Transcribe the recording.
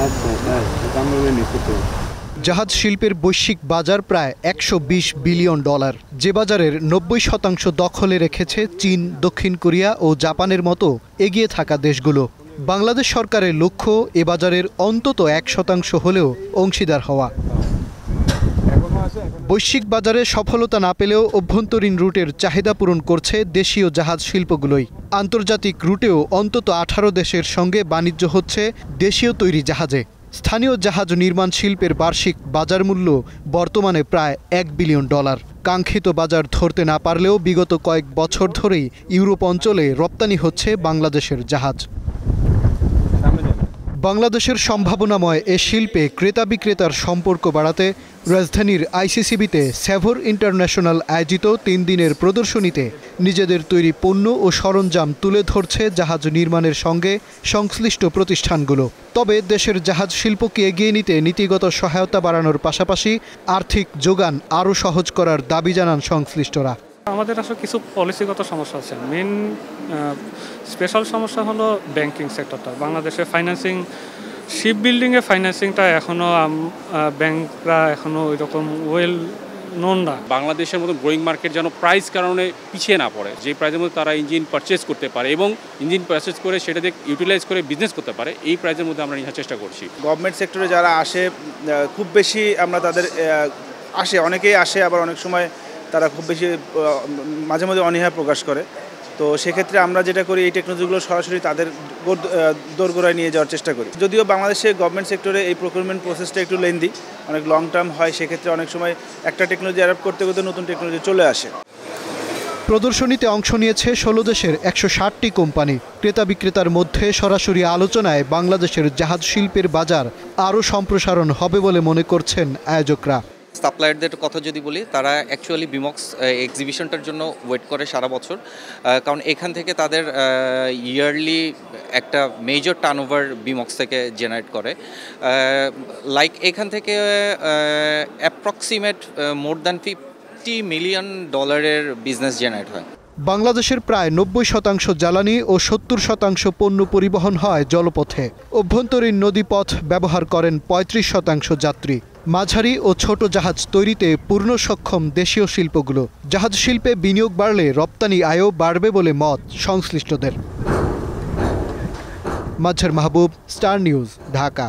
আচ্ছা তাই আমরা নিশ্চিত। জাহাজ শিল্পের বৈশ্বিক বাজার প্রায় $120 বিলিয়ন, যে বাজারের 90% দখলে রেখেছে চীন, দক্ষিণ কোরিয়া ও জাপানের মতো এগিয়ে থাকা দেশগুলো। বাংলাদেশ সরকারের লক্ষ্য এ বাজারের অন্তত 1% হলেও অংশীদার হওয়া। বৈশ্বিক বাজারে সফলতা না পেলেও অভ্যন্তরীণ রুটের চাহিদা পূরণ করছে দেশীয় জাহাজ শিল্পগুলোই। আন্তর্জাতিক রুটেও অন্তত 18 দেশের সঙ্গে বাণিজ্য হচ্ছে দেশীয় তৈরি জাহাজে। স্থানীয় জাহাজ নির্মাণ শিল্পের বার্ষিক বাজার মূল্য বর্তমানে প্রায় $1 বিলিয়ন। কাঙ্ক্ষিত বাজার ধরতে না পারলেও বিগত কয়েক বছর ধরেই ইউরোপ অঞ্চলে রপ্তানি হচ্ছে বাংলাদেশের জাহাজ। বাংলাদেশের সম্ভাবনাময় এ শিল্পে ক্রেতা বিক্রেতার সম্পর্ক বাড়াতে রাজধানীর আইসিসিবিতে স্যাভর ইন্টারন্যাশনাল আয়োজিত 3 দিনের প্রদর্শনীতে নিজেদের তৈরি পণ্য ও সরঞ্জাম তুলে ধরছে জাহাজ নির্মাণের সঙ্গে সংশ্লিষ্ট প্রতিষ্ঠানগুলো। তবে দেশের জাহাজ শিল্পকে এগিয়ে নিতে নীতিগত সহায়তা বাড়ানোর পাশাপাশি আর্থিক যোগান আরও সহজ করার দাবি জানান সংশ্লিষ্টরা। আমাদের আসলে কিছু পলিসিগত সমস্যা আছে। মেন স্পেশাল সমস্যা হলো ব্যাংকিং সেক্টরটা। বাংলাদেশের ফাইন্যান্সিং, শিপ বিল্ডিংয়ে ফাইন্যান্সিংটা এখনও ব্যাংকরা এখনও ওই রকম ওয়েল নোন না। বাংলাদেশের মতো গ্রোয়িং মার্কেট যেন প্রাইস কারণে পিছিয়ে না পড়ে, যে প্রাইসের মধ্যে তারা ইঞ্জিন পারচেজ করতে পারে এবং ইঞ্জিন পারচেজ করে সেটাতে ইউটিলাইজ করে বিজনেস করতে পারে, এই প্রাইসের মধ্যে আমরা নেওয়ার চেষ্টা করছি। গভর্নমেন্ট সেক্টরে যারা আসে খুব বেশি আমরা তাদের অনেকেই আসে, আবার অনেক সময় তারা খুব বেশি মাঝে মাঝে অনীহা প্রকাশ করে। তো সেক্ষেত্রে আমরা যেটা করি, এই টেকনোলজিগুলো সরাসরি তাদের দোরগোড়ায় নিয়ে যাওয়ার চেষ্টা করি। যদিও বাংলাদেশে গভর্নমেন্ট সেক্টরে এই প্রকিউরমেন্ট প্রসেসটা একটু লেন্দি, অনেক লং টার্ম হয়, সেক্ষেত্রে অনেক সময় একটা টেকনোলজি অ্যাডাপ্ট করতে করতে নতুন টেকনোলজি চলে আসে। প্রদর্শনীতে অংশ নিয়েছে 16 দেশের 160টি কোম্পানি। ক্রেতা বিক্রেতার মধ্যে সরাসরি আলোচনায় বাংলাদেশের জাহাজ শিল্পের বাজার আরও সম্প্রসারণ হবে বলে মনে করছেন আয়োজকরা। সাপ্লায়ারদের কথা যদি বলি, তারা অ্যাকচুয়ালি বিমক্স এক্সিবিশনটার জন্য ওয়েট করে সারা বছর, কারণ এখান থেকে তাদের ইয়ারলি একটা মেজর টার্নওভার বিমক্স থেকে জেনারেট করে। লাইক এখান থেকে approximate more than $50 million business generate হয়। বাংলাদেশের প্রায় 90% জ্বালানি ও 70% পণ্য পরিবহন হয় জলপথে। অভ্যন্তরীণ নদীপথ ব্যবহার করেন 35% যাত্রী। মাঝারি ও ছোট জাহাজ তৈরিতে পূর্ণ সক্ষম দেশীয় শিল্পগুলো। জাহাজ শিল্পে বিনিয়োগ বাড়লে রপ্তানি আয়ও বাড়বে বলে মত সংশ্লিষ্টদের। মাজহার মাহবুব, স্টার নিউজ, ঢাকা।